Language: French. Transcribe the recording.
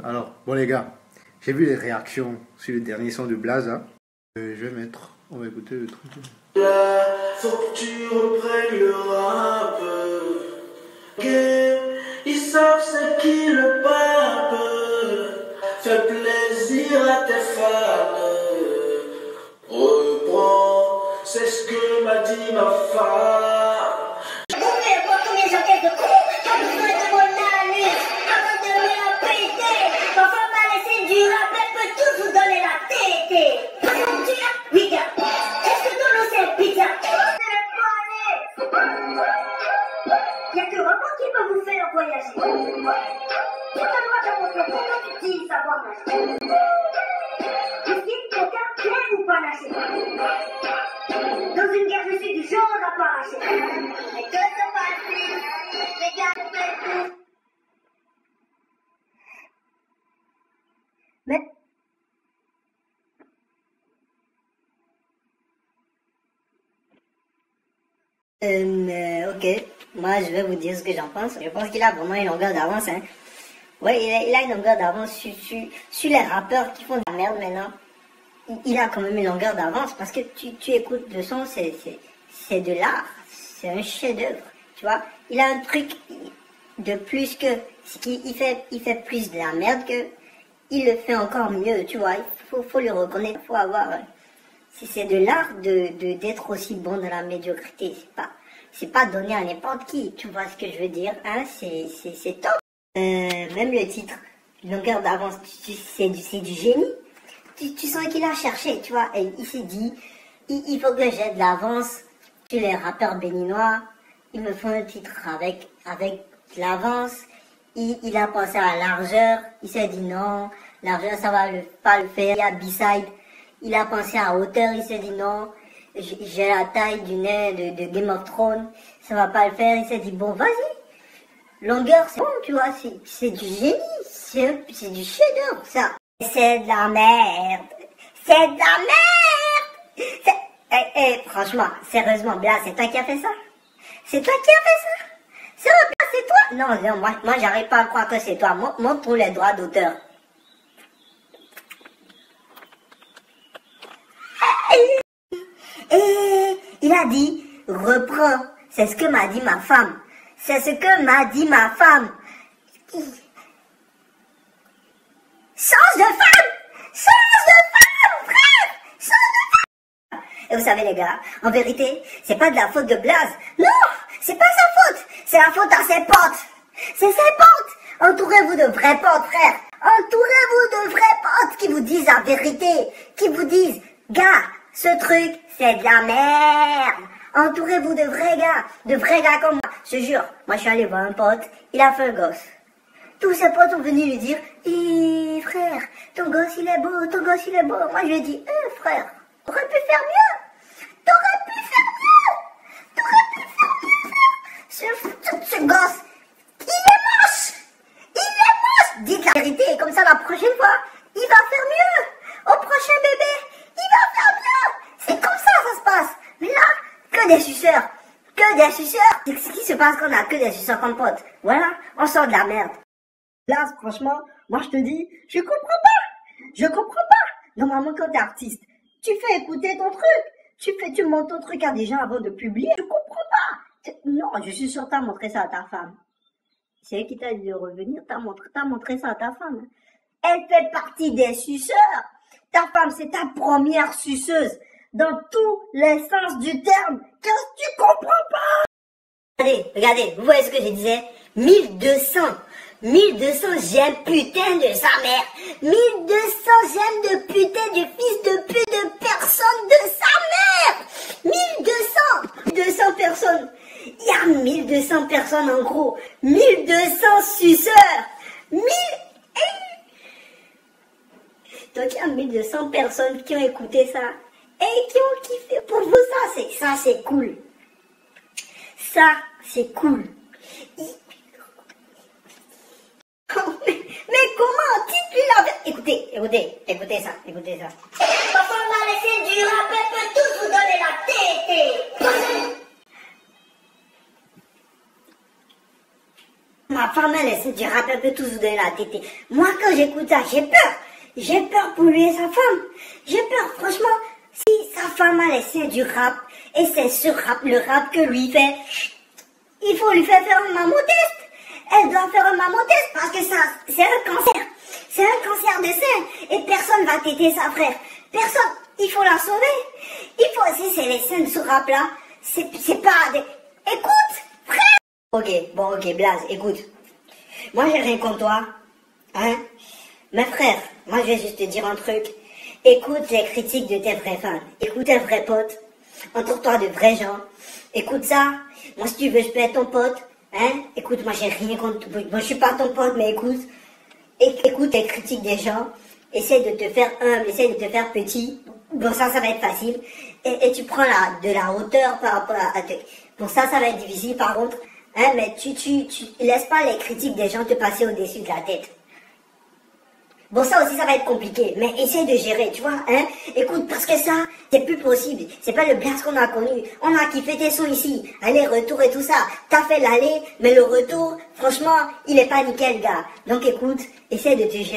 Alors, bon les gars, j'ai vu les réactions sur le dernier son de Blaze. Hein. Je vais mettre, on va écouter le truc. Là, faut que tu reprennes le rap. Ils savent c'est qui le pape. Fais plaisir à tes fans. Reprends, c'est ce que m'a dit ma femme. De coups, pas besoin de mon anus avant de me la péter. Ma femme m'a laissé du rap, elle peut tout vous donner la tête. Oui, gars, est-ce que ton nom c'est pizza? Il n'y a que vraiment qui peut vous faire voyager. Comment tu dis savoir nager? Whisky, coca, clair ou pas nager? Dans une guerre, je suis du genre à pas arracher. Mais que se passe-t-il? Les gars, faites tout. Mais... ok, moi je vais vous dire ce que j'en pense. Je pense qu'il a vraiment une longueur d'avance. Hein. Ouais, il a une longueur d'avance sur les rappeurs qui font de la merde maintenant. Il a quand même une longueur d'avance parce que tu écoutes le son, c'est de l'art, c'est un chef-d'œuvre, tu vois. Il a un truc de plus que il fait plus de la merde que il le fait encore mieux, tu vois. Il faut le reconnaître, faut avoir. C'est de l'art d'être aussi bon dans la médiocrité. C'est pas donné à n'importe qui, tu vois ce que je veux dire, hein. C'est top. Même le titre, longueur d'avance, c'est du génie. Tu sens qu'il a cherché, tu vois, et il s'est dit, il faut que j'ai de l'avance sur les rappeurs béninois, ils me font un titre avec de l'avance, il a pensé à la largeur, il s'est dit non, largeur ça va pas le faire, il y a B-side, il a pensé à hauteur, il s'est dit non, j'ai la taille du nez de Game of Thrones, ça va pas le faire, il s'est dit bon vas-y, longueur c'est bon, tu vois, c'est du génie, c'est du chef-d'œuvre ça. C'est de la merde. C'est de la merde. Franchement, sérieusement, Blas, c'est toi qui as fait ça? C'est toi qui as fait ça? C'est vrai, Blas, c'est toi? Non, moi j'arrive pas à croire que c'est toi. Montre les droits d'auteur. Et il a dit, reprends. C'est ce que m'a dit ma femme. C'est ce que m'a dit ma femme. Change de femme! Change de femme, frère! Change de femme! Et vous savez les gars, en vérité, c'est pas de la faute de Blaze. Non! C'est pas sa faute! C'est la faute à ses potes! C'est ses potes! Entourez-vous de vrais potes, frère! Entourez-vous de vrais potes qui vous disent la vérité! Qui vous disent, gars, ce truc, c'est de la merde! Entourez-vous de vrais gars comme moi. Je te jure, moi je suis allé voir un pote, il a fait un gosse. Tous ses potes sont venus lui dire, hé frère, ton gosse il est beau, ton gosse il est beau. Moi je lui ai dit, frère, t'aurais pu faire mieux. T'aurais pu faire mieux. T'aurais pu faire mieux. Ce gosse, il est moche. Il est moche. Dites la vérité, comme ça la prochaine fois, il va faire mieux. Au prochain bébé, il va faire mieux. C'est comme ça se passe. Mais là, que des suceurs. Que des suceurs. C'est ce qui se passe quand on a que des suceurs comme potes. Voilà, on sort de la merde. Là, franchement, moi je te dis, je comprends pas. Je comprends pas. Normalement, quand t'es artiste, tu fais écouter ton truc. Tu montes ton truc à des gens avant de publier. Je comprends pas. Non, je suis sûre que t'as montré ça à ta femme. C'est elle qui t'a dit de revenir, t'as montré ça à ta femme. Elle fait partie des suceurs. Ta femme, c'est ta première suceuse. Dans tous les sens du terme. Qu'est-ce que tu comprends pas? Regardez, vous voyez ce que je disais? 1200, j'ai un putain de sa mère. 1200, j'ai de putain du fils de pute de personne de sa mère. 1200 personnes. Il y a 1200 personnes en gros. 1200 suceurs. Donc il y a 1200 personnes qui ont écouté ça et qui ont kiffé. Pour vous, ça c'est cool. Ça, c'est cool. Mais comment dites-lui la vérité? Écoutez ça. Papa m'a laissé du rap, elle peut tous vous donner la tête. Ma femme, elle essaie du rap un peu tout se donner la tête. Moi, quand j'écoute ça, j'ai peur. J'ai peur pour lui et sa femme. J'ai peur, franchement. Si sa femme, elle essaie du rap, et c'est ce rap, le rap que lui fait, il faut lui faire un mammotest. Elle doit faire un mammotest parce que ça, c'est un cancer. C'est un cancer de sein. Et personne va t'aider sa frère. Personne. Il faut la sauver. Il faut, si c'est les scènes de ce rap-là, c'est pas des... Écoute, frère. Ok, bon, ok, Blaze, écoute. Moi, j'ai rien contre toi. Hein? Mais frère, moi, je vais juste te dire un truc. Écoute les critiques de tes vrais fans. Écoute tes vrais potes. Entoure-toi de vrais gens. Écoute ça. Moi, si tu veux, je peux être ton pote. Hein? Écoute, moi, j'ai rien contre... Moi, je suis pas ton pote, mais écoute. Écoute les critiques des gens. Essaye de te faire humble. Essaye de te faire petit. Bon, ça va être facile. Et tu prends de la hauteur par rapport à... Bon, ça va être difficile, par contre. Hein, mais tu laisses pas les critiques des gens te passer au-dessus de la tête. Bon, ça aussi, ça va être compliqué, mais essaye de gérer, tu vois, hein. Écoute, parce que ça, c'est plus possible. C'est pas le Blaze qu'on a connu. On a kiffé tes sons ici. Aller, retour et tout ça. T'as fait l'aller, mais le retour, franchement, il est pas nickel, gars. Donc écoute, essaye de te gérer.